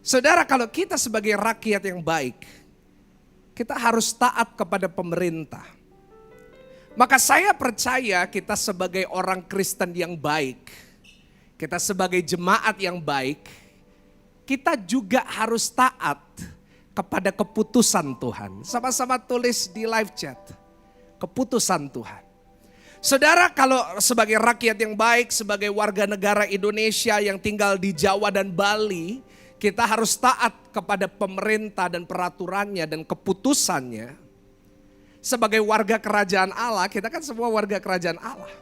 Saudara, kalau kita sebagai rakyat yang baik, kita harus taat kepada pemerintah. Maka saya percaya kita sebagai orang Kristen yang baik, kita sebagai jemaat yang baik, kita juga harus taat kepada keputusan Tuhan. Sama-sama tulis di live chat, keputusan Tuhan. Saudara, kalau sebagai rakyat yang baik, sebagai warga negara Indonesia yang tinggal di Jawa dan Bali, kita harus taat kepada pemerintah dan peraturannya dan keputusannya. Sebagai warga kerajaan Allah, kita kan semua warga kerajaan Allah.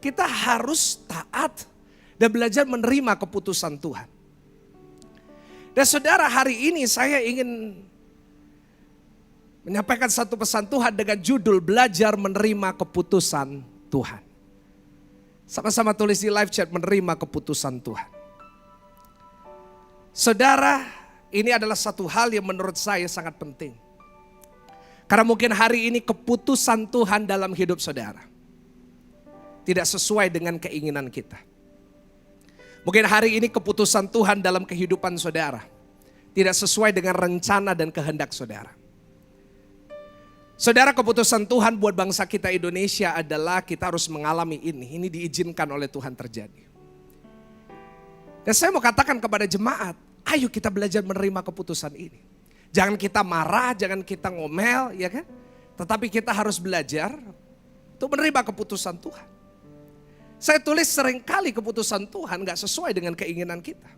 Kita harus taat dan belajar menerima keputusan Tuhan. Dan saudara, hari ini saya ingin menyampaikan satu pesan Tuhan dengan judul belajar menerima keputusan Tuhan. Sama-sama tulis di live chat, menerima keputusan Tuhan. Saudara, ini adalah satu hal yang menurut saya sangat penting. Karena mungkin hari ini keputusan Tuhan dalam hidup saudara tidak sesuai dengan keinginan kita. Mungkin hari ini keputusan Tuhan dalam kehidupan saudara tidak sesuai dengan rencana dan kehendak saudara. Saudara, keputusan Tuhan buat bangsa kita Indonesia adalah kita harus mengalami ini. Ini diizinkan oleh Tuhan terjadi. Dan saya mau katakan kepada jemaat, ayo kita belajar menerima keputusan ini. Jangan kita marah, jangan kita ngomel, ya kan? Tetapi kita harus belajar untuk menerima keputusan Tuhan. Saya tulis seringkali keputusan Tuhan gak sesuai dengan keinginan kita.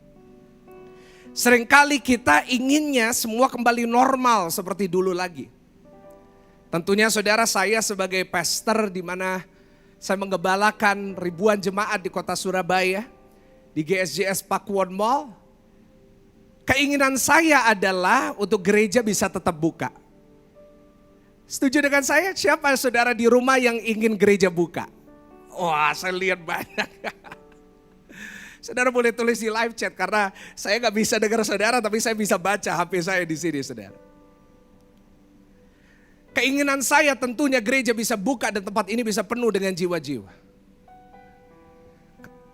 Seringkali kita inginnya semua kembali normal seperti dulu lagi. Tentunya saudara, saya sebagai pastor di mana saya menggembalakan ribuan jemaat di kota Surabaya, di GSJS Pakuwon Mall. Keinginan saya adalah untuk gereja bisa tetap buka. Setuju dengan saya? Siapa saudara di rumah yang ingin gereja buka? Wah, saya lihat banyak. Saudara boleh tulis di live chat karena saya gak bisa dengar saudara, tapi saya bisa baca HP saya di sini, saudara. Keinginan saya tentunya gereja bisa buka dan tempat ini bisa penuh dengan jiwa-jiwa.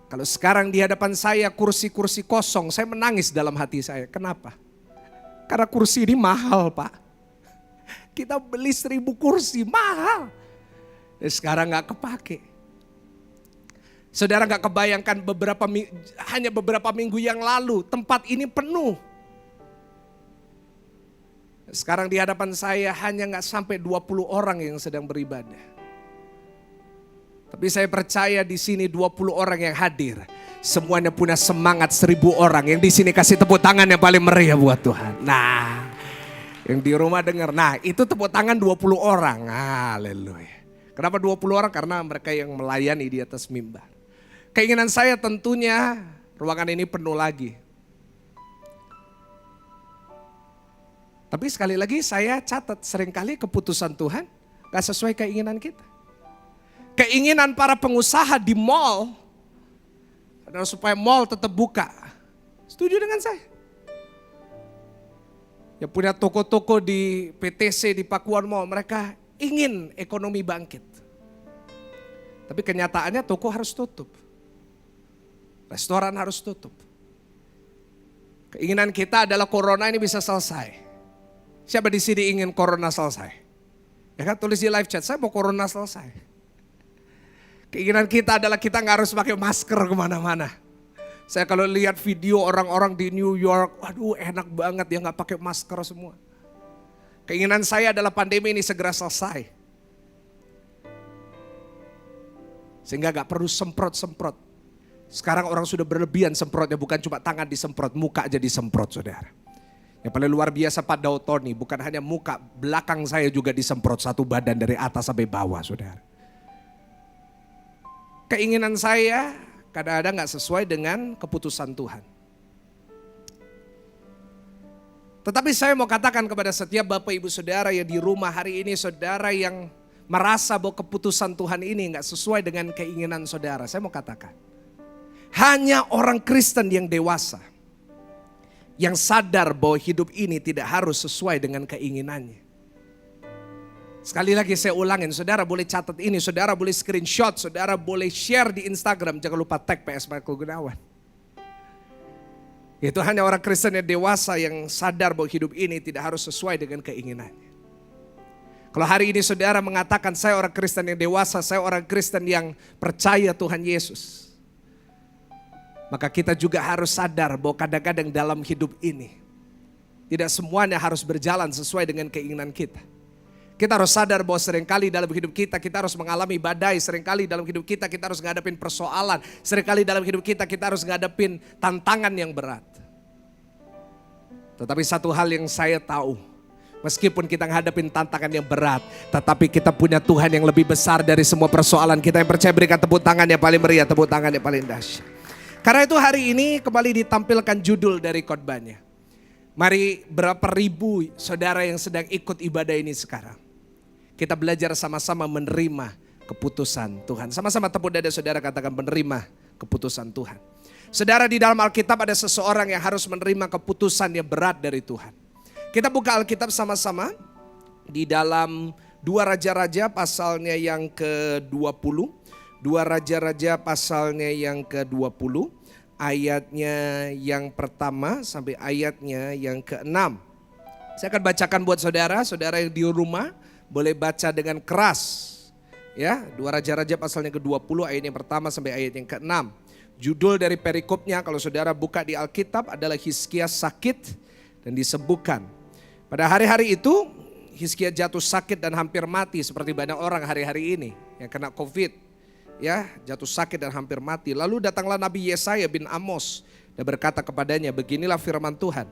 Kalau sekarang di hadapan saya kursi-kursi kosong, saya menangis dalam hati saya. Kenapa? Karena kursi ini mahal, Pak. Kita beli 1000 kursi, mahal. Dan sekarang gak kepake. Saudara gak kebayangkan hanya beberapa minggu yang lalu tempat ini penuh. Sekarang di hadapan saya hanya gak sampai 20 orang yang sedang beribadah. Tapi saya percaya di sini 20 orang yang hadir, semuanya punya semangat 1000 orang. Yang di sini kasih tepuk tangan yang paling meriah buat Tuhan. Nah, yang di rumah dengar, nah itu tepuk tangan 20 orang. Haleluya. Kenapa 20 orang? Karena mereka yang melayani di atas mimbar. Keinginan saya tentunya ruangan ini penuh lagi. Tapi sekali lagi saya catat, seringkali keputusan Tuhan gak sesuai keinginan kita. Keinginan para pengusaha di mall adalah supaya mall tetap buka. Setuju dengan saya? Yang punya toko-toko di PTC, di Pakuwon Mall, mereka ingin ekonomi bangkit. Tapi kenyataannya toko harus tutup. Restoran harus tutup. Keinginan kita adalah corona ini bisa selesai. Siapa di sini ingin corona selesai? Ya kan, tulis di live chat, saya mau corona selesai. Keinginan kita adalah kita gak harus pakai masker kemana-mana. Saya kalau lihat video orang-orang di New York, waduh enak banget ya gak pakai masker semua. Keinginan saya adalah pandemi ini segera selesai. Sehingga gak perlu semprot-semprot. Sekarang orang sudah berlebihan semprotnya, bukan cuma tangan disemprot, muka aja disemprot, saudara. Yang paling luar biasa Pak Dautoni, bukan hanya muka, belakang saya juga disemprot satu badan dari atas sampai bawah, saudara. Keinginan saya kadang-kadang gak sesuai dengan keputusan Tuhan. Tetapi saya mau katakan kepada setiap Bapak Ibu Saudara yang di rumah hari ini, saudara yang merasa bahwa keputusan Tuhan ini gak sesuai dengan keinginan saudara. Saya mau katakan, hanya orang Kristen yang dewasa, yang sadar bahwa hidup ini tidak harus sesuai dengan keinginannya. Sekali lagi saya ulangin, saudara boleh catat ini, saudara boleh screenshot, saudara boleh share di Instagram, jangan lupa tag PS Michael Gunawan. Itu hanya orang Kristen yang dewasa yang sadar bahwa hidup ini tidak harus sesuai dengan keinginannya. Kalau hari ini saudara mengatakan saya orang Kristen yang dewasa, saya orang Kristen yang percaya Tuhan Yesus. Maka kita juga harus sadar bahwa kadang-kadang dalam hidup ini tidak semuanya harus berjalan sesuai dengan keinginan kita. Kita harus sadar bahwa seringkali dalam hidup kita harus mengalami badai. Seringkali dalam hidup kita harus ngadepin persoalan. Seringkali dalam hidup kita harus ngadepin tantangan yang berat. Tetapi satu hal yang saya tahu, meskipun kita ngadepin tantangan yang berat, tetapi kita punya Tuhan yang lebih besar dari semua persoalan. Kita yang percaya berikan tepuk tangan yang paling meriah, tepuk tangan yang paling dahsyat. Karena itu hari ini kembali ditampilkan judul dari khotbahnya. Mari berapa ribu saudara yang sedang ikut ibadah ini sekarang, kita belajar sama-sama menerima keputusan Tuhan. Sama-sama tepuk dada saudara, katakan menerima keputusan Tuhan. Saudara, di dalam Alkitab ada seseorang yang harus menerima keputusan yang berat dari Tuhan. Kita buka Alkitab sama-sama di dalam 2 Raja-Raja pasalnya yang ke-20. 2 Raja-Raja pasalnya yang ke-20. Ayatnya yang pertama sampai ayatnya yang ke-6. Saya akan bacakan buat saudara yang di rumah boleh baca dengan keras. Ya, 2 Raja-Raja pasalnya ke-20 ayat yang pertama sampai ayat yang ke-6. Judul dari perikopnya kalau saudara buka di Alkitab adalah Hizkia sakit dan disembuhkan. Pada hari-hari itu Hizkia jatuh sakit dan hampir mati seperti banyak orang hari-hari ini yang kena COVID. Ya, jatuh sakit dan hampir mati. Lalu datanglah Nabi Yesaya bin Amos dan berkata kepadanya, beginilah firman Tuhan.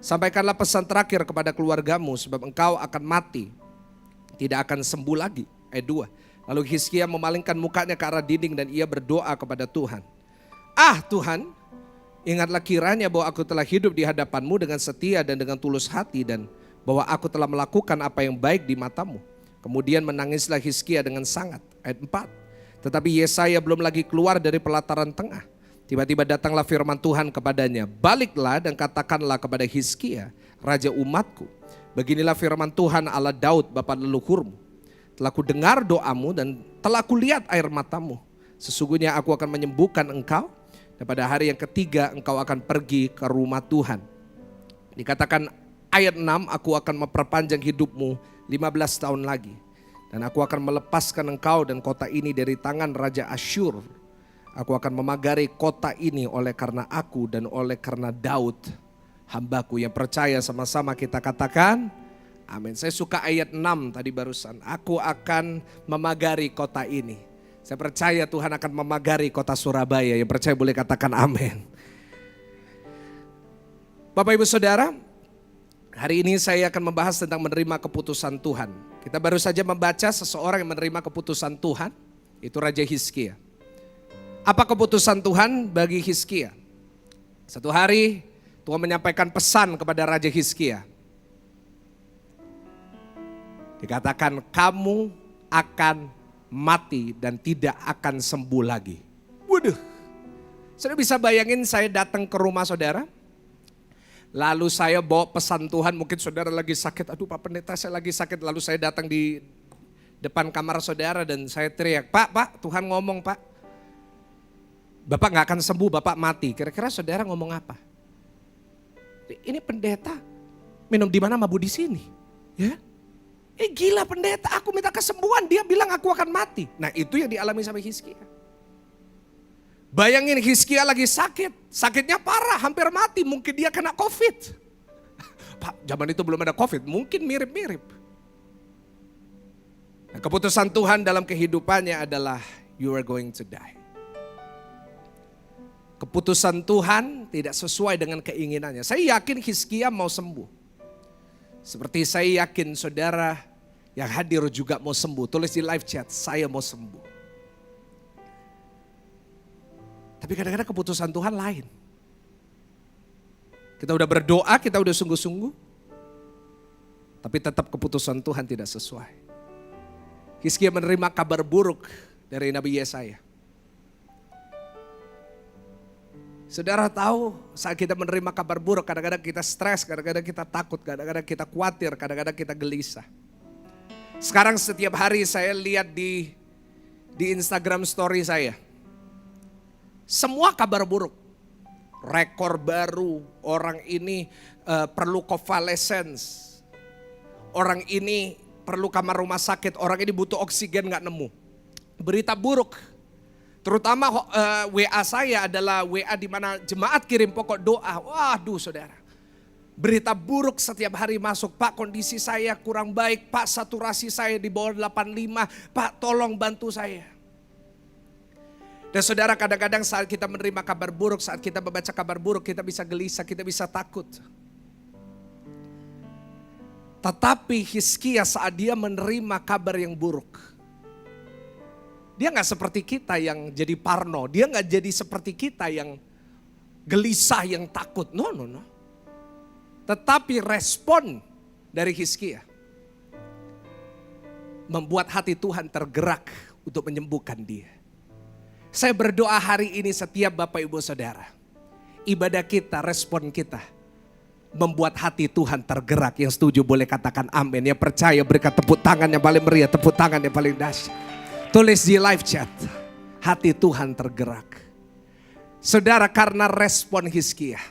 Sampaikanlah pesan terakhir kepada keluargamu sebab engkau akan mati, tidak akan sembuh lagi. Ayat 2. Lalu Hizkia memalingkan mukanya ke arah dinding dan ia berdoa kepada Tuhan. Ah Tuhan, ingatlah kiranya bahwa aku telah hidup di hadapanmu dengan setia dan dengan tulus hati dan bahwa aku telah melakukan apa yang baik di matamu. Kemudian menangislah Hizkia dengan sangat. Ayat 4. Tetapi Yesaya belum lagi keluar dari pelataran tengah. Tiba-tiba datanglah firman Tuhan kepadanya. Baliklah dan katakanlah kepada Hizkia, raja umatku. Beginilah firman Tuhan Allah Daud bapa leluhurmu. Telah ku dengar doamu dan telah ku lihat air matamu. Sesungguhnya aku akan menyembuhkan engkau. Dan pada hari yang ketiga engkau akan pergi ke rumah Tuhan. Dikatakan ayat 6, aku akan memperpanjang hidupmu 15 tahun lagi. Dan aku akan melepaskan engkau dan kota ini dari tangan Raja Asyur. Aku akan memagari kota ini oleh karena aku dan oleh karena Daud hambaku. Yang percaya sama-sama kita katakan amin. Saya suka ayat 6 tadi barusan. Aku akan memagari kota ini. Saya percaya Tuhan akan memagari kota Surabaya. Yang percaya boleh katakan amin. Bapak Ibu Saudara, hari ini saya akan membahas tentang menerima keputusan Tuhan. Kita baru saja membaca seseorang yang menerima keputusan Tuhan, itu Raja Hizkia. Apa keputusan Tuhan bagi Hizkia? Satu hari Tuhan menyampaikan pesan kepada Raja Hizkia. Dikatakan kamu akan mati dan tidak akan sembuh lagi. Waduh, saudara bisa bayangin saya datang ke rumah saudara. Lalu saya bawa pesan Tuhan, mungkin saudara lagi sakit. Aduh Pak Pendeta saya lagi sakit. Lalu saya datang di depan kamar saudara dan saya teriak, Pak Tuhan ngomong Pak. Bapak gak akan sembuh, Bapak mati. Kira-kira saudara ngomong apa? Ini pendeta minum di mana mabuk di sini. Ya? Gila pendeta, aku minta kesembuhan, dia bilang aku akan mati. Nah itu yang dialami sama Hizkia. Bayangin Hizkia lagi sakit, sakitnya parah, hampir mati, mungkin dia kena COVID. Pak, zaman itu belum ada COVID, mungkin mirip-mirip. Nah, keputusan Tuhan dalam kehidupannya adalah you are going to die. Keputusan Tuhan tidak sesuai dengan keinginannya. Saya yakin Hizkia mau sembuh. Seperti saya yakin saudara yang hadir juga mau sembuh. Tulis di live chat, saya mau sembuh. Tapi kadang-kadang keputusan Tuhan lain. Kita udah berdoa, kita udah sungguh-sungguh. Tapi tetap keputusan Tuhan tidak sesuai. Hizkia menerima kabar buruk dari Nabi Yesaya. Saudara tahu saat kita menerima kabar buruk kadang-kadang kita stres, kadang-kadang kita takut, kadang-kadang kita khawatir, kadang-kadang kita gelisah. Sekarang setiap hari saya lihat di Instagram story saya. Semua kabar buruk. rekor baru, orang ini perlu convalescence, orang ini perlu kamar rumah sakit, orang ini butuh oksigen gak nemu. Berita buruk, terutama WA saya adalah WA di mana jemaat kirim pokok doa. Waduh saudara, berita buruk setiap hari masuk. Pak, kondisi saya kurang baik, Pak, saturasi saya di bawah 85, Pak tolong bantu saya. Dan saudara, kadang-kadang saat kita menerima kabar buruk, saat kita membaca kabar buruk, kita bisa gelisah, kita bisa takut. Tetapi Hizkia saat dia menerima kabar yang buruk, dia gak seperti kita yang jadi parno, dia gak jadi seperti kita yang gelisah, yang takut. No. Tetapi respon dari Hizkia membuat hati Tuhan tergerak untuk menyembuhkan dia. Saya berdoa hari ini setiap Bapak Ibu Saudara, ibadah kita, respon kita membuat hati Tuhan tergerak. Yang setuju boleh katakan amin. Yang percaya berikan tepuk tangan yang paling meriah, tepuk tangan yang paling dahsyat. Tulis di live chat, hati Tuhan tergerak. Saudara, karena respon Hizkia,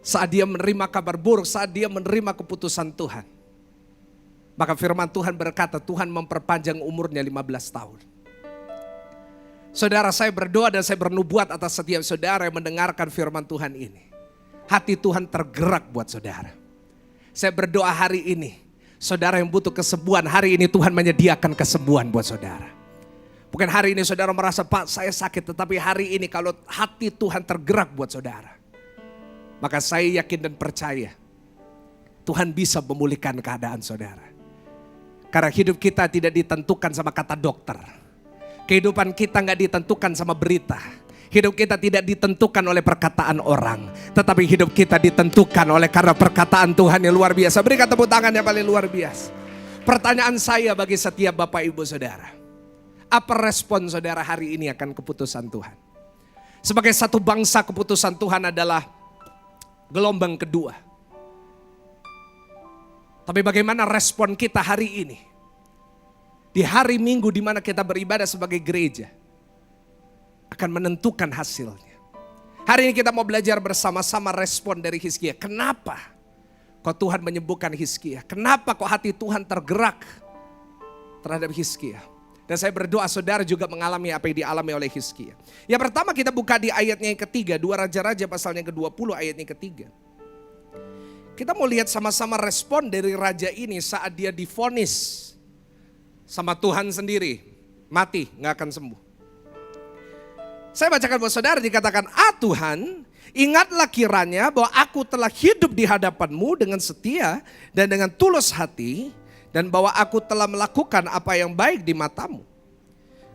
saat dia menerima kabar buruk, saat dia menerima keputusan Tuhan, maka firman Tuhan berkata Tuhan memperpanjang umurnya 15 tahun. Saudara, saya berdoa dan saya bernubuat atas setiap saudara yang mendengarkan firman Tuhan ini. Hati Tuhan tergerak buat saudara. Saya berdoa hari ini, saudara yang butuh kesembuhan, hari ini Tuhan menyediakan kesembuhan buat saudara. Bukan hari ini saudara merasa, Pak saya sakit, tetapi hari ini kalau hati Tuhan tergerak buat saudara, maka saya yakin dan percaya Tuhan bisa memulihkan keadaan saudara. Karena hidup kita tidak ditentukan sama kata dokter. Kehidupan kita gak ditentukan sama berita. Hidup kita tidak ditentukan oleh perkataan orang. Tetapi hidup kita ditentukan oleh karena perkataan Tuhan yang luar biasa. Berikan tepuk tangan yang paling luar biasa. Pertanyaan saya bagi setiap Bapak Ibu Saudara, apa respon saudara hari ini akan keputusan Tuhan? Sebagai satu bangsa, keputusan Tuhan adalah gelombang kedua. Tapi bagaimana respon kita hari ini? Di hari Minggu di mana kita beribadah sebagai gereja akan menentukan hasilnya. Hari ini kita mau belajar bersama-sama respon dari Hizkia. Kenapa kok Tuhan menyembuhkan Hizkia? Kenapa kok hati Tuhan tergerak terhadap Hizkia? Dan saya berdoa saudara juga mengalami apa yang dialami oleh Hizkia. Yang pertama kita buka di ayatnya yang ketiga, 2 Raja-Raja pasalnya ke-20 ayatnya ketiga. Kita mau lihat sama-sama respon dari raja ini saat dia divonis sama Tuhan sendiri, mati, gak akan sembuh. Saya bacakan buat saudara, dikatakan, Tuhan, ingatlah kiranya bahwa aku telah hidup di hadapanmu dengan setia dan dengan tulus hati, dan bahwa aku telah melakukan apa yang baik di matamu.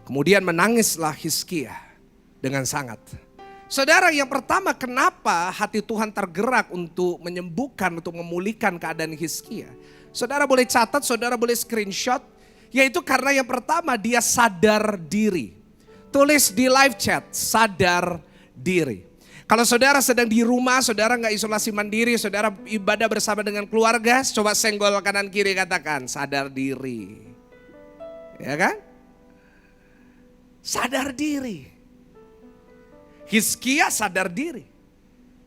Kemudian menangislah Hizkia dengan sangat. Saudara, yang pertama kenapa hati Tuhan tergerak untuk menyembuhkan, untuk memulihkan keadaan Hizkia. Saudara boleh catat, saudara boleh screenshot. Yaitu karena yang pertama dia sadar diri. Tulis di live chat, sadar diri. Kalau saudara sedang di rumah, saudara gak isolasi mandiri, saudara ibadah bersama dengan keluarga, coba senggol kanan kiri katakan, sadar diri. Ya kan? Sadar diri. Hizkia sadar diri.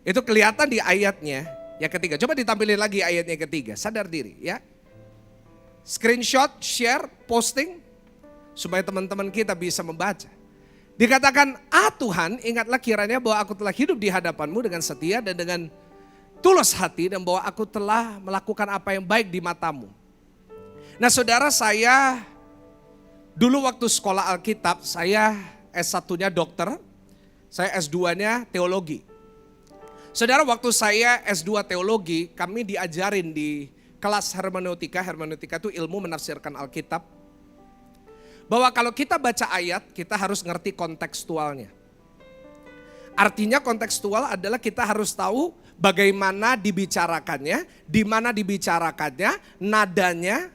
Itu kelihatan di ayatnya yang ketiga. Coba ditampilin lagi ayatnya yang ketiga, sadar diri ya. Screenshot, share, posting supaya teman-teman kita bisa membaca. Dikatakan, Tuhan, ingatlah kiranya bahwa aku telah hidup di hadapanmu dengan setia dan dengan tulus hati, dan bahwa aku telah melakukan apa yang baik di matamu. Nah saudara, saya dulu waktu sekolah Alkitab, saya S1-nya dokter, saya S2-nya teologi. Saudara, waktu saya S2 teologi, kami diajarin di kelas hermeneutika. Hermeneutika itu ilmu menafsirkan Alkitab. Bahwa kalau kita baca ayat, kita harus ngerti kontekstualnya. Artinya kontekstual adalah kita harus tahu bagaimana dibicarakannya, di mana dibicarakannya, nadanya,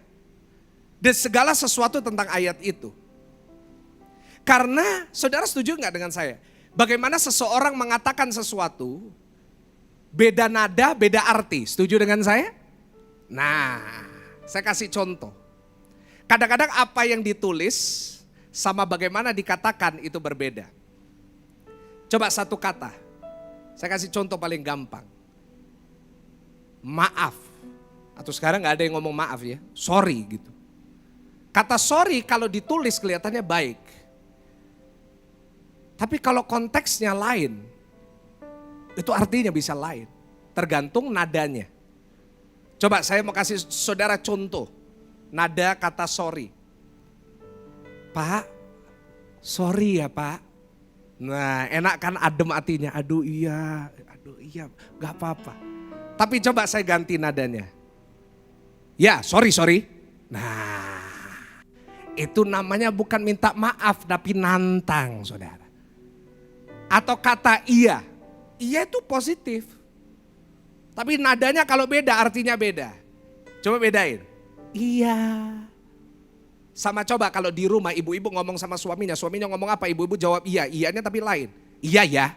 dan segala sesuatu tentang ayat itu. Karena saudara setuju nggak dengan saya? Bagaimana seseorang mengatakan sesuatu, beda nada, beda arti. Setuju dengan saya? Nah, saya kasih contoh. Kadang-kadang apa yang ditulis sama bagaimana dikatakan itu berbeda. Coba satu kata. Saya kasih contoh paling gampang. Maaf. Atau sekarang gak ada yang ngomong maaf ya. Sorry gitu. Kata sorry kalau ditulis kelihatannya baik. Tapi kalau konteksnya lain, itu artinya bisa lain. Tergantung nadanya. Coba saya mau kasih saudara contoh. Nada kata sorry. Pak, sorry ya Pak. Nah enak kan adem hatinya. Aduh iya, gak apa-apa. Tapi coba saya ganti nadanya. Ya sorry. Nah itu namanya bukan minta maaf tapi nantang saudara. Atau kata iya. Iya itu positif. Tapi nadanya kalau beda artinya beda. Coba bedain. Iya. Sama coba kalau di rumah ibu-ibu ngomong sama suaminya ngomong apa? Ibu-ibu jawab iya, iyanya tapi lain. Iya ya.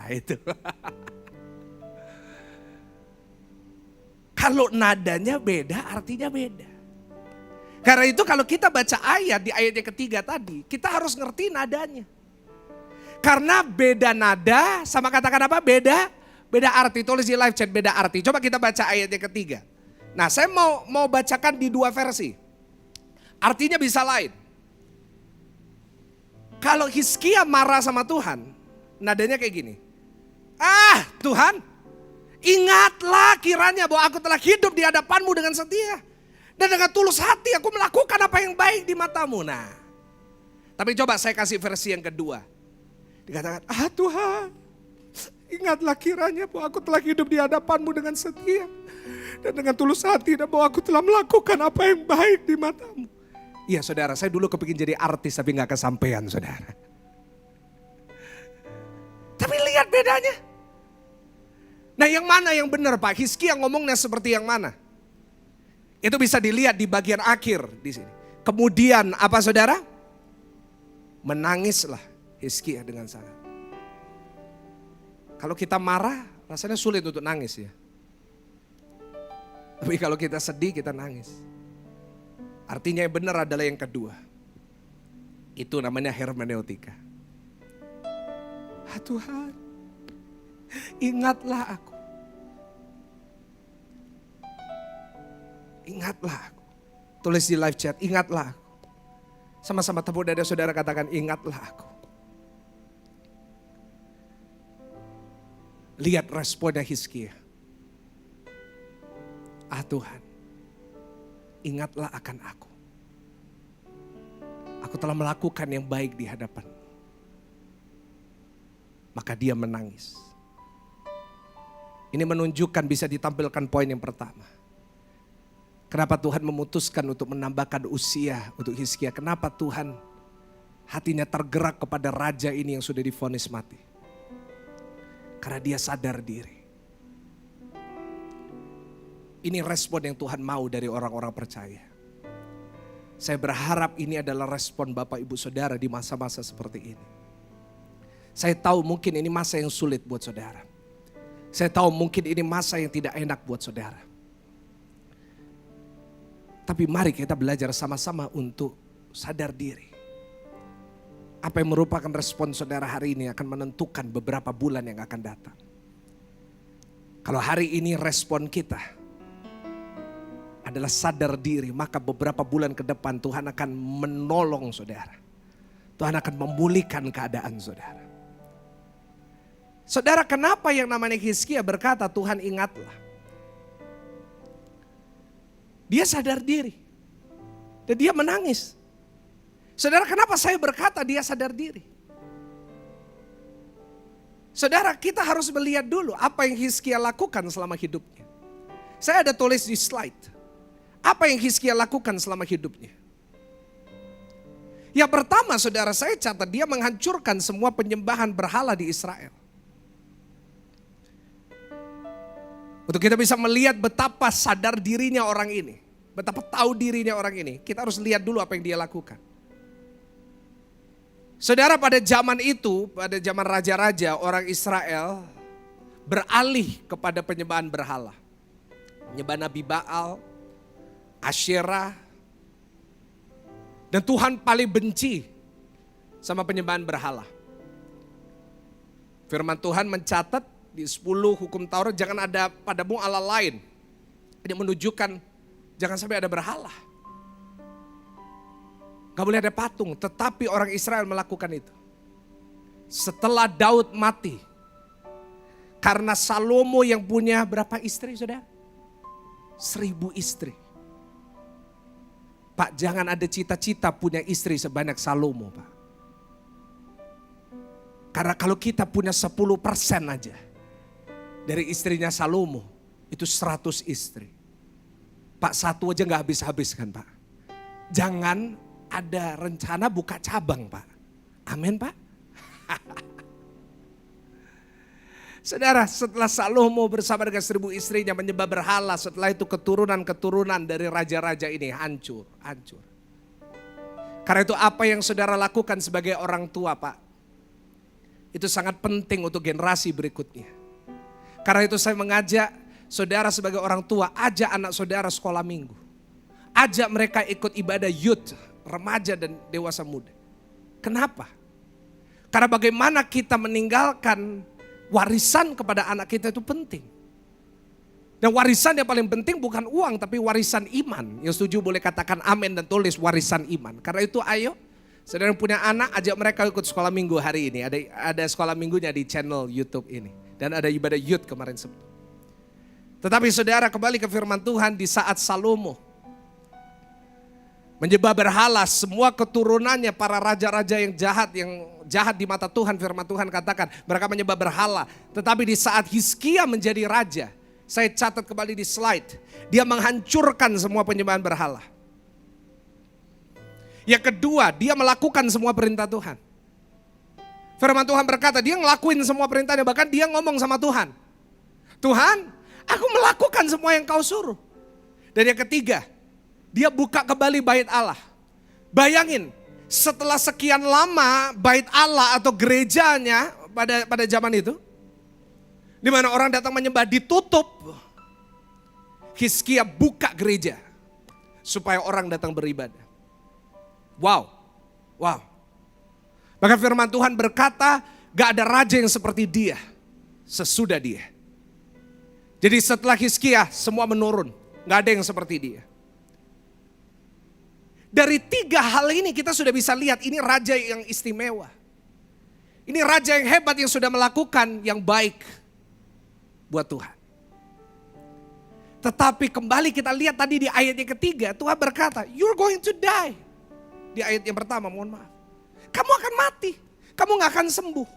Itu. Kalau nadanya beda artinya beda. Karena itu kalau kita baca ayat di ayat yang ketiga tadi, kita harus ngerti nadanya. Karena beda nada sama katakan apa? Beda arti. Tulis di live chat beda arti. Coba kita baca ayat yang ketiga. Nah saya mau bacakan di dua versi. Artinya bisa lain. Kalau Hizkia marah sama Tuhan, nadanya kayak gini. Tuhan, ingatlah kiranya bahwa aku telah hidup di hadapanmu dengan setia. Dan dengan tulus hati aku melakukan apa yang baik di matamu. Nah, tapi coba saya kasih versi yang kedua. Dikatakan, Tuhan, ingatlah kiranya bahwa aku telah hidup di hadapanmu dengan setia. Dan dengan tulus hati dan bahwa aku telah melakukan apa yang baik di matamu. Iya saudara, saya dulu kepingin jadi artis tapi gak kesampaian saudara. Tapi lihat bedanya. Nah yang mana yang benar Pak? Hizkia ngomongnya seperti yang mana? Itu bisa dilihat di bagian akhir di sini. Kemudian apa saudara? Menangislah Hizkia dengan sangat. Kalau kita marah rasanya sulit untuk nangis ya. Tapi kalau kita sedih kita nangis. Artinya yang benar adalah yang kedua. Itu namanya hermeneutika. Tuhan, ingatlah aku. Ingatlah aku. Tulis di live chat, ingatlah aku. Sama-sama tepuk dada saudara katakan, ingatlah aku. Lihat responnya Hizkia. Tuhan, ingatlah akan aku. Aku telah melakukan yang baik di hadapan. Maka dia menangis. Ini menunjukkan bisa ditampilkan poin yang pertama. Kenapa Tuhan memutuskan untuk menambahkan usia untuk Hizkia? Kenapa Tuhan hatinya tergerak kepada raja ini yang sudah divonis mati? Karena dia sadar diri. Ini respon yang Tuhan mau dari orang-orang percaya. Saya berharap ini adalah respon Bapak Ibu Saudara di masa-masa seperti ini. Saya tahu mungkin ini masa yang sulit buat saudara. Saya tahu mungkin ini masa yang tidak enak buat saudara. Tapi mari kita belajar sama-sama untuk sadar diri. Apa yang merupakan respon saudara hari ini akan menentukan beberapa bulan yang akan datang. Kalau hari ini respon kita adalah sadar diri, maka beberapa bulan ke depan Tuhan akan menolong saudara. Tuhan akan memulihkan keadaan saudara. Saudara, kenapa yang namanya Hizkia berkata Tuhan ingatlah? Dia sadar diri. Dan dia menangis. Saudara, kenapa saya berkata dia sadar diri? Saudara, kita harus melihat dulu apa yang Hizkia lakukan selama hidupnya. Saya ada tulis di slide. Apa yang Hizkia lakukan selama hidupnya? Yang pertama saudara, saya catat dia menghancurkan semua penyembahan berhala di Israel. Untuk kita bisa melihat betapa sadar dirinya orang ini. Betapa tahu dirinya orang ini. Kita harus lihat dulu apa yang dia lakukan. Saudara, pada zaman itu, pada zaman raja-raja, orang Israel beralih kepada penyembahan berhala. Menyembah Nabi Baal, Asyerah. Dan Tuhan paling benci sama penyembahan berhala. Firman Tuhan mencatat di 10 hukum Taurat, jangan ada padamu Allah lain. Ini menunjukkan jangan sampai ada berhala. Gak boleh ada patung, tetapi orang Israel melakukan itu. Setelah Daud mati, karena Salomo yang punya berapa istri saudara? 1000 istri. Pak, jangan ada cita-cita punya istri sebanyak Salomo, Pak. Karena kalau kita punya 10% aja dari istrinya Salomo, itu 100 istri. Pak, satu aja gak habis-habis kan Pak. Jangan ada rencana buka cabang Pak. Amin Pak. Saudara, setelah Salomo bersama dengan 1000 istrinya menyembah berhala, setelah itu keturunan-keturunan dari raja-raja ini hancur. Karena itu apa yang saudara lakukan sebagai orang tua Pak, itu sangat penting untuk generasi berikutnya. Karena itu saya mengajak saudara sebagai orang tua, ajak anak saudara sekolah minggu. Ajak mereka ikut ibadah youth, remaja dan dewasa muda. Kenapa? Karena bagaimana kita meninggalkan warisan kepada anak kita itu penting. Dan warisan yang paling penting bukan uang, tapi warisan iman. Yang setuju boleh katakan amin dan tulis warisan iman. Karena itu ayo, saudara yang punya anak, ajak mereka ikut sekolah minggu hari ini. Ada sekolah minggunya di channel YouTube ini. Dan ada ibadah youth kemarin Sabtu. Tetapi saudara, kembali ke firman Tuhan, di saat Salomo menyembah berhala, semua keturunannya para raja-raja yang jahat di mata Tuhan, firman Tuhan katakan mereka menyembah berhala. Tetapi di saat Hizkia menjadi raja, saya catat kembali di slide, dia menghancurkan semua penyembahan berhala. Yang kedua, dia melakukan semua perintah Tuhan. Firman Tuhan berkata, dia ngelakuin semua perintahnya, bahkan dia ngomong sama Tuhan, Tuhan, aku melakukan semua yang kau suruh. Dan yang ketiga, dia buka kembali bait Allah. Bayangin, setelah sekian lama bait Allah atau gerejanya pada zaman itu, di mana orang datang menyembah ditutup, Hizkia buka gereja supaya orang datang beribadah. Wow. Maka firman Tuhan berkata, gak ada raja yang seperti dia sesudah dia. Jadi setelah Hizkia semua menurun, gak ada yang seperti dia. Dari 3 hal ini kita sudah bisa lihat ini raja yang istimewa. Ini raja yang hebat yang sudah melakukan yang baik buat Tuhan. Tetapi kembali kita lihat tadi di ayat yang ketiga, Tuhan berkata, you're going to die. Di ayat yang pertama, mohon maaf. Kamu akan mati, kamu gak akan sembuh.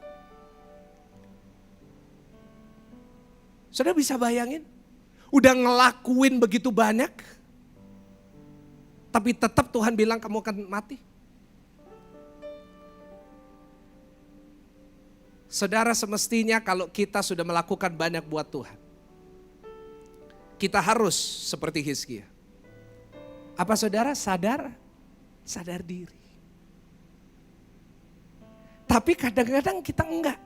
Saudara bisa bayangin, udah ngelakuin begitu banyak, tapi tetap Tuhan bilang kamu akan mati. Saudara, semestinya kalau kita sudah melakukan banyak buat Tuhan, kita harus seperti Hizkia. Apa saudara sadar? Sadar diri. Tapi kadang-kadang kita enggak.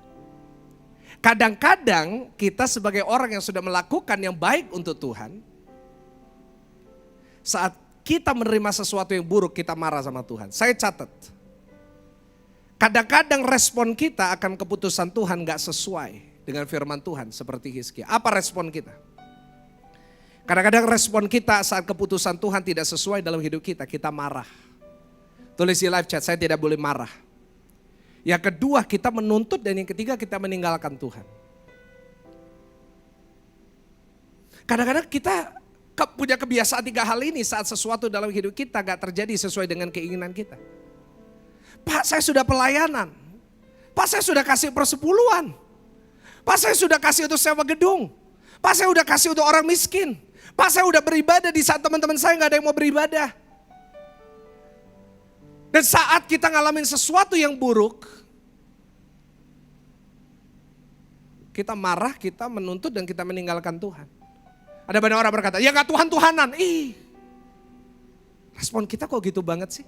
Kadang-kadang kita sebagai orang yang sudah melakukan yang baik untuk Tuhan, saat kita menerima sesuatu yang buruk, kita marah sama Tuhan. Saya catat, kadang-kadang respon kita akan keputusan Tuhan gak sesuai dengan firman Tuhan seperti Hizkia. Apa respon kita? Kadang-kadang respon kita saat keputusan Tuhan tidak sesuai dalam hidup kita, kita marah. Tulis di live chat, saya tidak boleh marah. Yang kedua, kita menuntut, dan yang ketiga kita meninggalkan Tuhan. Kadang-kadang kita punya kebiasaan 3 hal ini saat sesuatu dalam hidup kita gak terjadi sesuai dengan keinginan kita. Pak, saya sudah pelayanan. Pak, saya sudah kasih persepuluhan. Pak, saya sudah kasih untuk sewa gedung. Pak, saya udah kasih untuk orang miskin. Pak, saya udah beribadah di saat teman-teman saya gak ada yang mau beribadah. Dan saat kita ngalamin sesuatu yang buruk, kita marah, kita menuntut, dan kita meninggalkan Tuhan. Ada banyak orang berkata, ya gak Tuhan-Tuhanan. Respon kita kok gitu banget sih?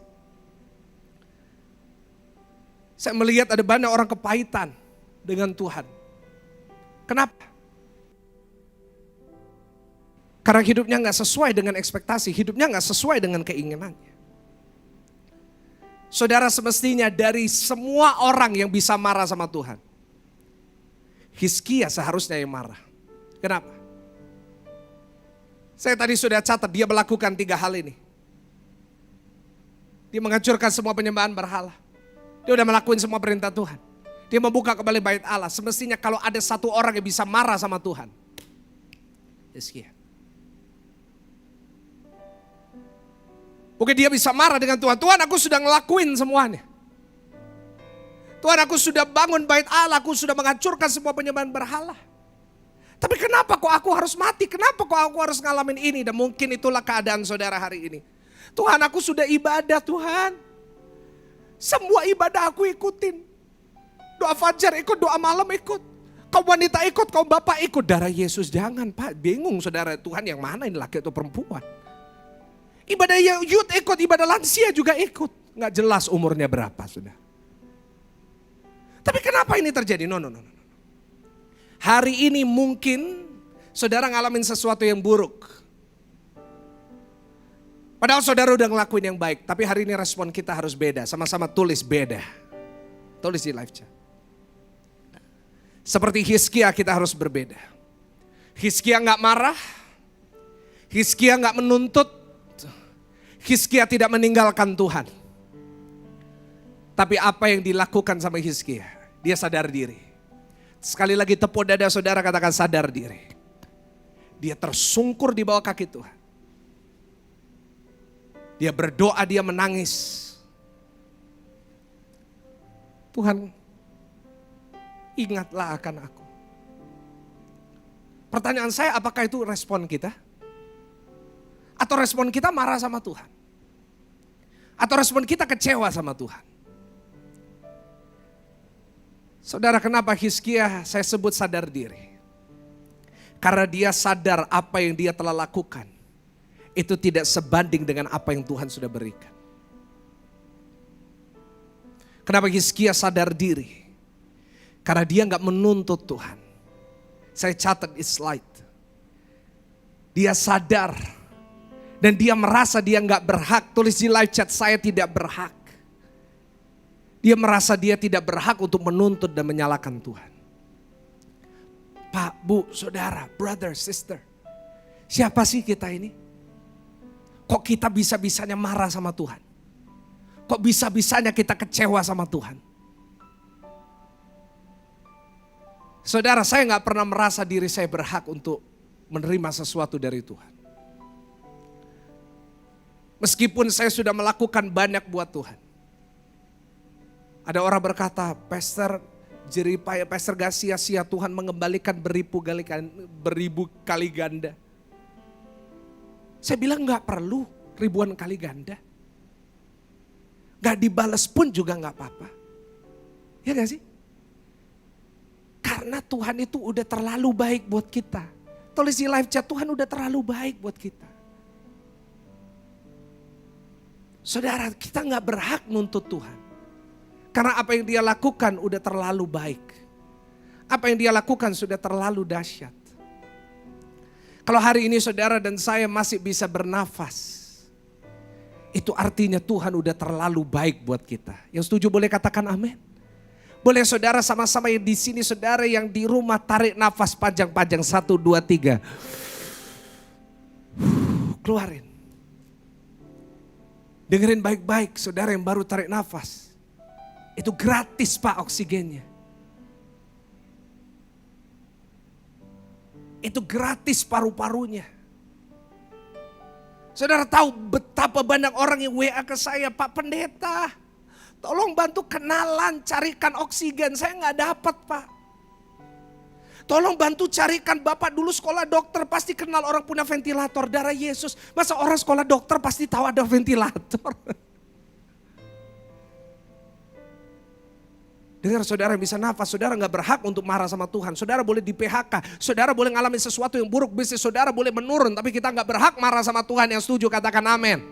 Saya melihat ada banyak orang kepahitan dengan Tuhan. Kenapa? Karena hidupnya gak sesuai dengan ekspektasi, hidupnya gak sesuai dengan keinginannya. Saudara, semestinya dari semua orang yang bisa marah sama Tuhan, Hizkia seharusnya yang marah. Kenapa? Saya tadi sudah catat dia melakukan 3 hal ini. Dia menghancurkan semua penyembahan berhala. Dia udah melakukan semua perintah Tuhan. Dia membuka kembali bait Allah. Semestinya kalau ada satu orang yang bisa marah sama Tuhan, Hizkia. Mungkin dia bisa marah dengan Tuhan. Tuhan, aku sudah ngelakuin semuanya. Tuhan, aku sudah bangun bait Allah. Aku sudah menghancurkan semua penyembahan berhala. Tapi kenapa kok aku harus mati? Kenapa kok aku harus ngalamin ini? Dan mungkin itulah keadaan saudara hari ini. Tuhan, aku sudah ibadah Tuhan. Semua ibadah aku ikutin. Doa fajar ikut, doa malam ikut. Kau wanita ikut, kau bapak ikut. Darah Yesus jangan Pak. Bingung saudara, Tuhan yang mana ini, laki atau perempuan? Ibadah youth ikut, ibadah lansia juga ikut. Nggak jelas umurnya berapa sudah. Tapi kenapa ini terjadi? No. Hari ini mungkin saudara ngalamin sesuatu yang buruk. Padahal saudara udah ngelakuin yang baik. Tapi hari ini respon kita harus beda. Sama-sama tulis beda. Tulis di live chat. Seperti Hizkia kita harus berbeda. Hizkia gak marah. Hizkia gak menuntut. Hizkia tidak meninggalkan Tuhan. Tapi apa yang dilakukan sama Hizkia? Dia sadar diri. Sekali lagi tepuk dada saudara, katakan sadar diri. Dia tersungkur di bawah kaki Tuhan. Dia berdoa, dia menangis. Tuhan, ingatlah akan aku. Pertanyaan saya, apakah itu respon kita? Atau respon kita marah sama Tuhan? Atau respon kita kecewa sama Tuhan? Saudara, kenapa Hizkia saya sebut sadar diri? Karena dia sadar apa yang dia telah lakukan itu tidak sebanding dengan apa yang Tuhan sudah berikan. Kenapa Hizkia sadar diri? Karena dia gak menuntut Tuhan. Saya catat di slide. Dia sadar dan dia merasa dia gak berhak. Tulis di live chat, saya tidak berhak. Dia merasa dia tidak berhak untuk menuntut dan menyalahkan Tuhan. Pak, Bu, saudara, brother, sister. Siapa sih kita ini? Kok kita bisa-bisanya marah sama Tuhan? Kok bisa-bisanya kita kecewa sama Tuhan? Saudara, saya gak pernah merasa diri saya berhak untuk menerima sesuatu dari Tuhan. Meskipun saya sudah melakukan banyak buat Tuhan. Ada orang berkata, Pastor jeripaya, Pastor gak sia-sia Tuhan mengembalikan beribu kali ganda. Saya bilang gak perlu ribuan kali ganda. Gak dibalas pun juga gak apa-apa. Ya gak sih? Karena Tuhan itu udah terlalu baik buat kita. Tulis di live chat, Tuhan udah terlalu baik buat kita. Saudara, kita gak berhak nuntut Tuhan. Karena apa yang dia lakukan udah terlalu baik. Apa yang dia lakukan sudah terlalu dahsyat. Kalau hari ini saudara dan saya masih bisa bernafas, itu artinya Tuhan udah terlalu baik buat kita. Yang setuju boleh katakan amin. Boleh saudara sama-sama yang di sini, saudara yang di rumah tarik nafas panjang-panjang. 1, 2, 3. Keluarin. Dengerin baik-baik saudara yang baru tarik nafas. Itu gratis Pak oksigennya. Itu gratis paru-parunya. Saudara tahu betapa banyak orang yang WA ke saya, Pak Pendeta, tolong bantu kenalan, carikan oksigen, saya nggak dapat Pak. Tolong bantu carikan, Bapak dulu sekolah dokter pasti kenal orang punya ventilator, darah Yesus. Masa orang sekolah dokter pasti tahu ada ventilator? Dengar saudara bisa nafas, saudara gak berhak untuk marah sama Tuhan. Saudara boleh di PHK, saudara boleh ngalamin sesuatu yang buruk, bisnis saudara boleh menurun. Tapi kita gak berhak marah sama Tuhan. Yang setuju katakan amin.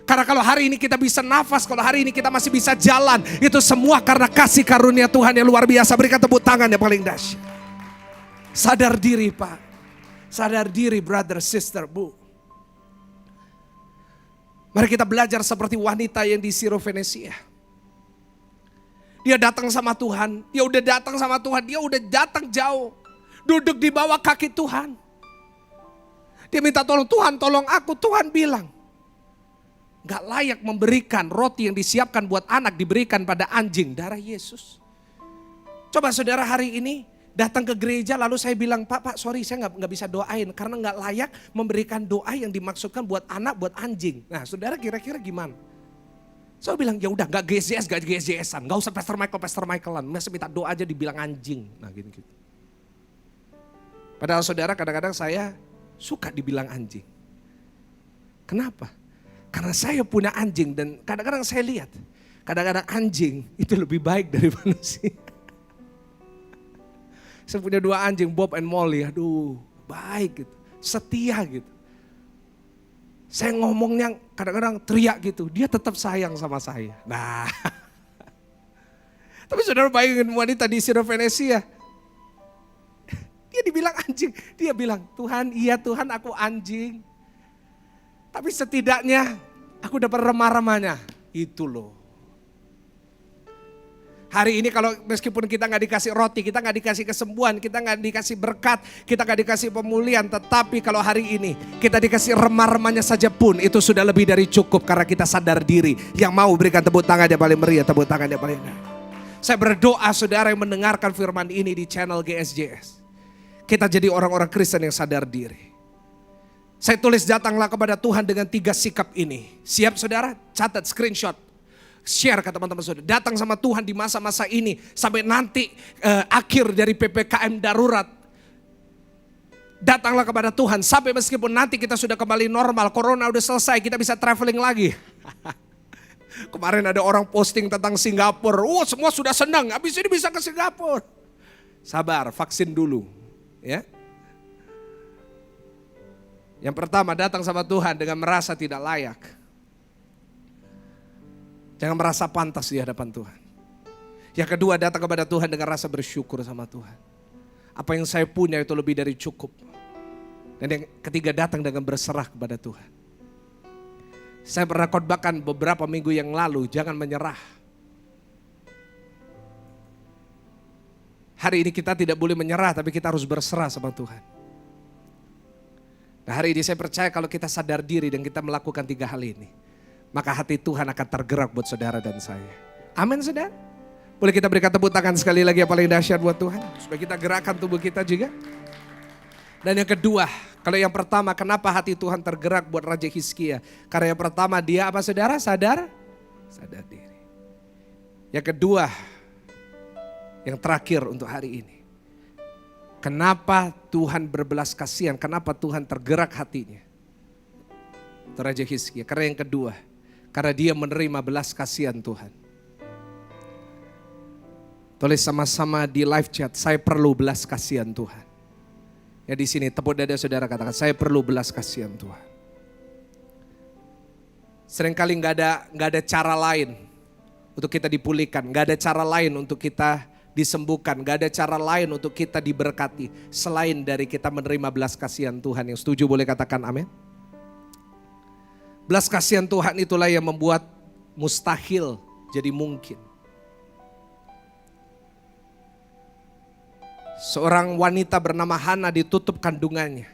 Karena kalau hari ini kita bisa nafas, kalau hari ini kita masih bisa jalan, itu semua karena kasih karunia Tuhan yang luar biasa. Berikan tepuk tangan yang paling dahsyat. Sadar diri Pak, sadar diri brother, sister, Bu. Mari kita belajar seperti wanita yang di Syrovenesia. Dia datang sama Tuhan, dia udah datang sama Tuhan, dia udah datang jauh. Duduk di bawah kaki Tuhan. Dia minta tolong, Tuhan tolong aku. Tuhan bilang, gak layak memberikan roti yang disiapkan buat anak diberikan pada anjing, darah Yesus. Coba saudara hari ini datang ke gereja lalu saya bilang, Pak sorry saya gak bisa doain karena gak layak memberikan doa yang dimaksudkan buat anak, buat anjing. Nah saudara kira-kira gimana? Saya bilang ya udah gak GSJS-an, gak usah Pastor Michaelan, masih minta doa aja dibilang anjing. Nah gitu. Padahal saudara kadang-kadang saya suka dibilang anjing. Kenapa? Karena saya punya anjing dan kadang-kadang saya lihat, kadang-kadang anjing itu lebih baik dari manusia. Saya punya 2 anjing, Bob and Molly, aduh baik gitu, setia gitu. Saya ngomongnya kadang-kadang teriak gitu, dia tetap sayang sama saya. Nah, tapi saudara bayangin wanita di Venesia, dia dibilang anjing, dia bilang Tuhan iya Tuhan aku anjing. Tapi setidaknya aku dapat remah-remahnya, itu loh. Hari ini kalau meskipun kita gak dikasih roti, kita gak dikasih kesembuhan, kita gak dikasih berkat, kita gak dikasih pemulihan. Tetapi kalau hari ini kita dikasih remah-remahnya saja pun itu sudah lebih dari cukup karena kita sadar diri. Yang mau berikan tepuk tangan yang paling meriah, tepuk tangan yang paling meriah. Saya berdoa saudara yang mendengarkan firman ini di channel GSJS. Kita jadi orang-orang Kristen yang sadar diri. Saya tulis datanglah kepada Tuhan dengan 3 sikap ini. Siap saudara? Catat, screenshot. Share ke teman-teman saudara, datang sama Tuhan di masa-masa ini sampai nanti akhir dari PPKM darurat. Datanglah kepada Tuhan sampai meskipun nanti kita sudah kembali normal, corona udah selesai, kita bisa traveling lagi. Kemarin ada orang posting tentang Singapura, semua sudah senang, habis ini bisa ke Singapura. Sabar, vaksin dulu, ya. Yang pertama datang sama Tuhan dengan merasa tidak layak. Jangan merasa pantas di hadapan Tuhan. Yang kedua datang kepada Tuhan dengan rasa bersyukur sama Tuhan. Apa yang saya punya itu lebih dari cukup. Dan yang ketiga datang dengan berserah kepada Tuhan. Saya pernah khotbahkan beberapa minggu yang lalu, jangan menyerah. Hari ini kita tidak boleh menyerah tapi kita harus berserah sama Tuhan. Nah hari ini saya percaya kalau kita sadar diri dan kita melakukan 3 hal ini. Maka hati Tuhan akan tergerak buat saudara dan saya. Amin saudara. Boleh kita berikan tepuk tangan sekali lagi yang paling dahsyat buat Tuhan. Supaya kita gerakkan tubuh kita juga. Dan yang kedua, kalau yang pertama kenapa hati Tuhan tergerak buat Raja Hizkia. Karena yang pertama dia apa saudara? Sadar diri. Yang kedua, yang terakhir untuk hari ini. Kenapa Tuhan berbelas kasihan? Kenapa Tuhan tergerak hatinya? Itu Raja Hizkia. Karena yang kedua, karena dia menerima belas kasihan Tuhan. Tulis sama-sama di live chat, saya perlu belas kasihan Tuhan. Ya di sini tepuk dada saudara katakan, saya perlu belas kasihan Tuhan. Seringkali nggak ada cara lain untuk kita dipulihkan, nggak ada cara lain untuk kita disembuhkan, nggak ada cara lain untuk kita diberkati selain dari kita menerima belas kasihan Tuhan. Yang setuju boleh katakan amin. Belas kasihan Tuhan itulah yang membuat mustahil jadi mungkin. Seorang wanita bernama Hana ditutup kandungannya.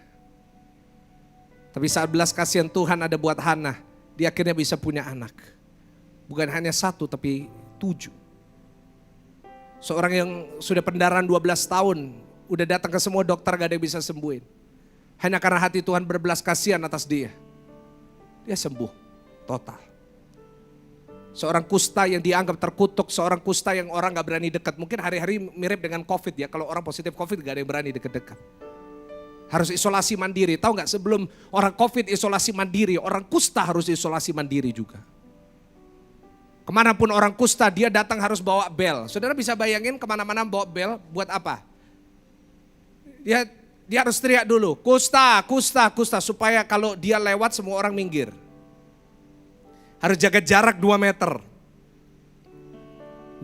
Tapi saat belas kasihan Tuhan ada buat Hana, dia akhirnya bisa punya anak. Bukan hanya 1 tapi 7. Seorang yang sudah pendarahan 12 tahun, udah datang ke semua dokter gak ada yang bisa sembuhin. Hanya karena hati Tuhan berbelas kasihan atas dia. Dia sembuh total. Seorang kusta yang dianggap terkutuk, seorang kusta yang orang gak berani dekat. Mungkin hari-hari mirip dengan COVID ya, kalau orang positif COVID gak ada yang berani dekat-dekat. Harus isolasi mandiri, tahu gak sebelum orang COVID isolasi mandiri, orang kusta harus isolasi mandiri juga. Kemanapun orang kusta dia datang harus bawa bel. Saudara bisa bayangin kemana-mana bawa bel buat apa? Dia harus teriak dulu, kusta, kusta, kusta. Supaya kalau dia lewat semua orang minggir. Harus jaga jarak 2 meter.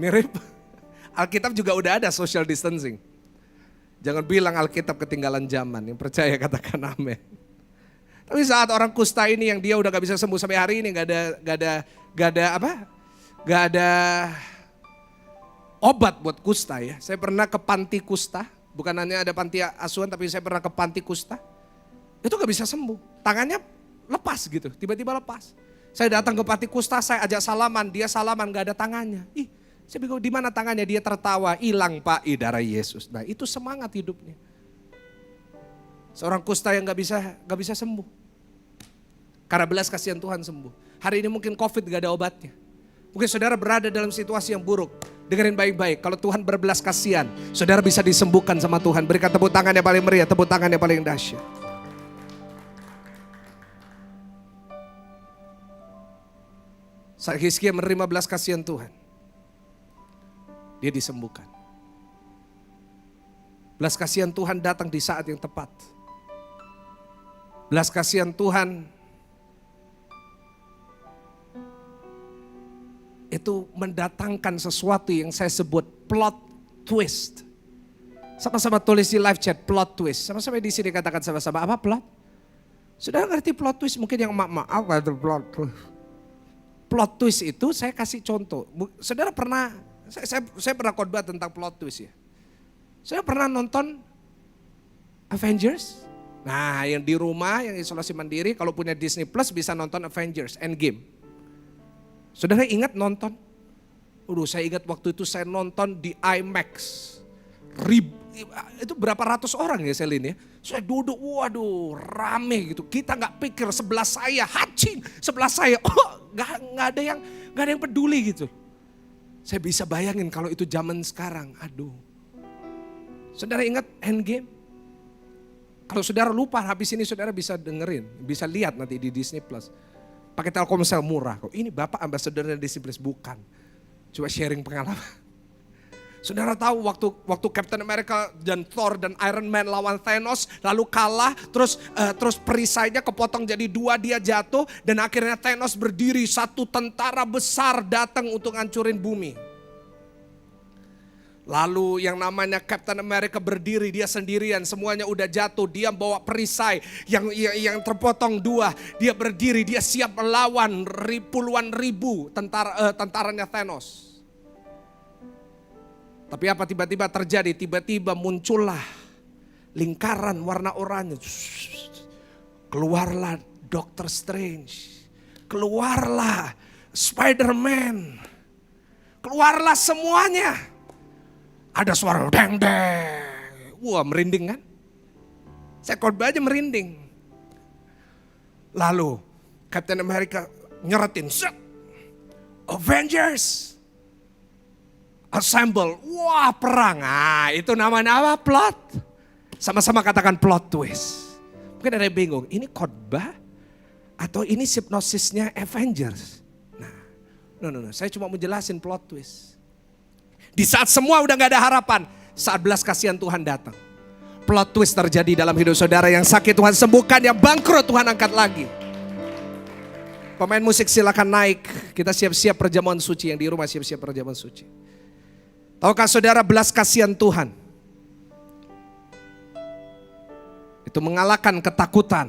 Mirip, Alkitab juga udah ada social distancing. Jangan bilang Alkitab ketinggalan zaman, yang percaya katakan amin. Tapi saat orang kusta ini yang dia udah gak bisa sembuh sampai hari ini gak ada obat buat kusta ya. Saya pernah ke panti kusta, bukan hanya ada panti asuhan tapi saya pernah ke panti kusta. Itu gak bisa sembuh, tangannya lepas gitu, tiba-tiba lepas. Saya datang ke panti kusta, saya ajak salaman, dia salaman gak ada tangannya. Saya bingung di mana tangannya, dia tertawa, hilang Pak, darah Yesus. Nah itu semangat hidupnya. Seorang kusta yang gak bisa sembuh. Karena belas kasihan Tuhan sembuh. Hari ini mungkin COVID gak ada obatnya. Mungkin saudara berada dalam situasi yang buruk. Dengerin baik-baik, kalau Tuhan berbelas kasihan, saudara bisa disembuhkan sama Tuhan. Berikan tepuk tangan yang paling meriah, tepuk tangan yang paling dahsyat. Saat Hizkia menerima belas kasihan Tuhan, dia disembuhkan. Belas kasihan Tuhan datang di saat yang tepat. Belas kasihan Tuhan itu mendatangkan sesuatu yang saya sebut plot twist. Sama-sama tulis di live chat plot twist. Sama-sama di sini katakan sama-sama apa plot? Sudah ngerti plot twist? Mungkin yang apa itu plot twist? Plot twist itu saya kasih contoh. Saudara pernah, saya pernah khotbah tentang plot twist ya. Saya pernah nonton Avengers. Nah yang di rumah, yang isolasi mandiri, kalau punya Disney Plus bisa nonton Avengers Endgame. Saudara ingat nonton? Saya ingat waktu itu saya nonton di IMAX. Itu berapa ratus orang ya Selin ya. Saya duduk, waduh rame gitu. Kita gak pikir sebelah saya, hacing sebelah saya. Gak ada yang peduli gitu. Saya bisa bayangin kalau itu zaman sekarang, aduh. Saudara ingat Endgame? Kalau saudara lupa habis ini saudara bisa dengerin, bisa lihat nanti di Disney Plus. Pakai Telkomsel murah kok. Ini Bapak ambasadornya Disney Plus, bukan. Coba sharing pengalaman. Saudara tahu waktu Captain America dan Thor dan Iron Man lawan Thanos lalu kalah, terus perisainya kepotong jadi dua, dia jatuh dan akhirnya Thanos berdiri, satu tentara besar datang untuk ngancurin bumi. Lalu yang namanya Captain America berdiri, dia sendirian, semuanya udah jatuh, dia bawa perisai yang terpotong dua, dia berdiri, dia siap melawan puluhan ribu tentaranya Thanos. Tapi apa tiba-tiba terjadi? Tiba-tiba muncullah lingkaran warna oranye. Keluarlah Doctor Strange, keluarlah Spider-Man, keluarlah semuanya. Ada suara deng deng. Wah merinding kan? Saya khotbah aja merinding. Lalu Captain America nyeretin. Avengers assemble. Wah perang. Itu namanya apa? Plot. Sama-sama katakan plot twist. Mungkin ada yang bingung. Ini khotbah atau ini hipnosisnya Avengers? No. Saya cuma mau jelasin plot twist. Di saat semua udah gak ada harapan, saat belas kasihan Tuhan datang. Plot twist terjadi dalam hidup saudara, yang sakit Tuhan sembuhkan, yang bangkrut Tuhan angkat lagi. Pemain musik silakan naik, kita siap-siap perjamuan suci, yang di rumah siap-siap perjamuan suci. Tahukah saudara belas kasihan Tuhan itu mengalahkan ketakutan.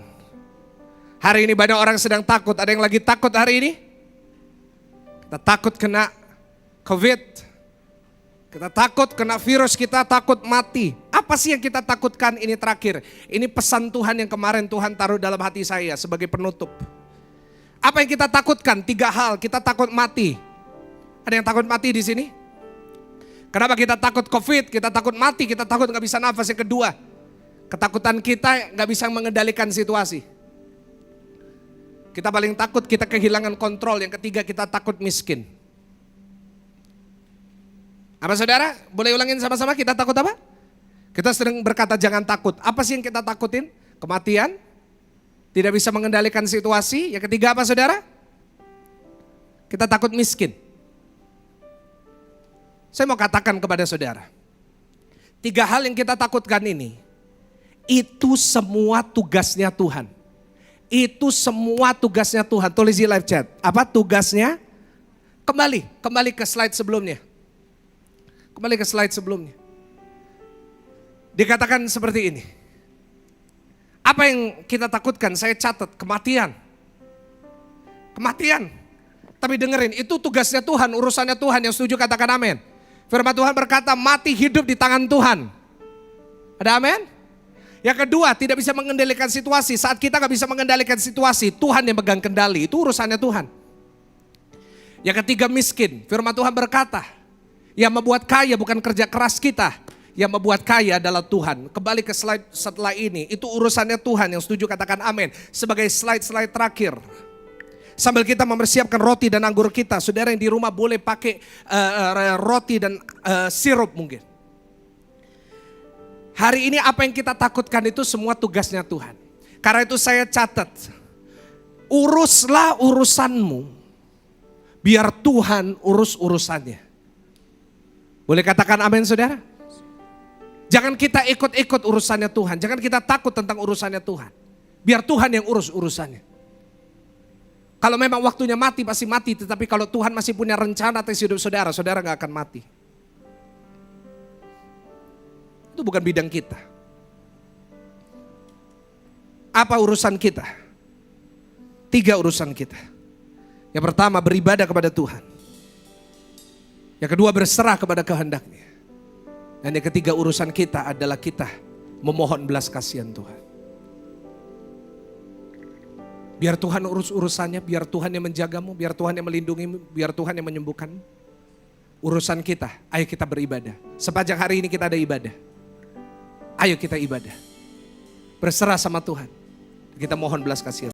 Hari ini banyak orang sedang takut, ada yang lagi takut hari ini? Kita takut kena COVID. Kita takut kena virus, kita takut mati. Apa sih yang kita takutkan? Ini terakhir. Ini pesan Tuhan yang kemarin Tuhan taruh dalam hati saya sebagai penutup. Apa yang kita takutkan? 3 hal. Kita takut mati. Ada yang takut mati di sini? Kenapa kita takut COVID? Kita takut mati, kita takut gak bisa nafas. Yang kedua, ketakutan kita gak bisa mengendalikan situasi. Kita paling takut kita kehilangan kontrol. Yang ketiga, kita takut miskin. Apa saudara? Boleh ulangin sama-sama, kita takut apa? Kita sering berkata jangan takut. Apa sih yang kita takutin? Kematian? Tidak bisa mengendalikan situasi. Yang ketiga apa saudara? Kita takut miskin. Saya mau katakan kepada saudara. 3 hal yang kita takutkan ini. Itu semua tugasnya Tuhan. Itu semua tugasnya Tuhan. Tulis di live chat. Apa tugasnya? Kembali ke slide sebelumnya. Kembali ke slide sebelumnya. Dikatakan seperti ini. Apa yang kita takutkan? Saya catat, kematian. Kematian. Tapi dengerin, itu tugasnya Tuhan, urusannya Tuhan. Yang setuju katakan amin. Firman Tuhan berkata mati hidup di tangan Tuhan. Ada amin? Yang kedua, tidak bisa mengendalikan situasi. Saat kita gak bisa mengendalikan situasi, Tuhan yang pegang kendali. Itu urusannya Tuhan. Yang ketiga, miskin. Firman Tuhan berkata, yang membuat kaya bukan kerja keras kita. Yang membuat kaya adalah Tuhan. Kembali ke slide setelah ini. Itu urusannya Tuhan. Yang setuju katakan amin. Sebagai slide-slide terakhir. Sambil kita mempersiapkan roti dan anggur kita. Saudara yang di rumah boleh pakai roti dan sirup mungkin. Hari ini apa yang kita takutkan itu semua tugasnya Tuhan. Karena itu saya catat. Uruslah urusanmu. Biar Tuhan urus urusannya. Boleh katakan amin saudara? Jangan kita ikut-ikut urusannya Tuhan. Jangan kita takut tentang urusannya Tuhan. Biar Tuhan yang urus urusannya. Kalau memang waktunya mati pasti mati. Tetapi kalau Tuhan masih punya rencana atas hidup saudara, saudara gak akan mati. Itu bukan bidang kita. Apa urusan kita? 3 urusan kita. Yang pertama beribadah kepada Tuhan. Yang kedua berserah kepada kehendak-Nya. Dan yang ketiga urusan kita adalah kita memohon belas kasihan Tuhan. Biar Tuhan urus urusannya, biar Tuhan yang menjagamu, biar Tuhan yang melindungimu, biar Tuhan yang menyembuhkanmu. Urusan kita, ayo kita beribadah. Sepanjang hari ini kita ada ibadah. Ayo kita ibadah. Berserah sama Tuhan. Kita mohon belas kasihan.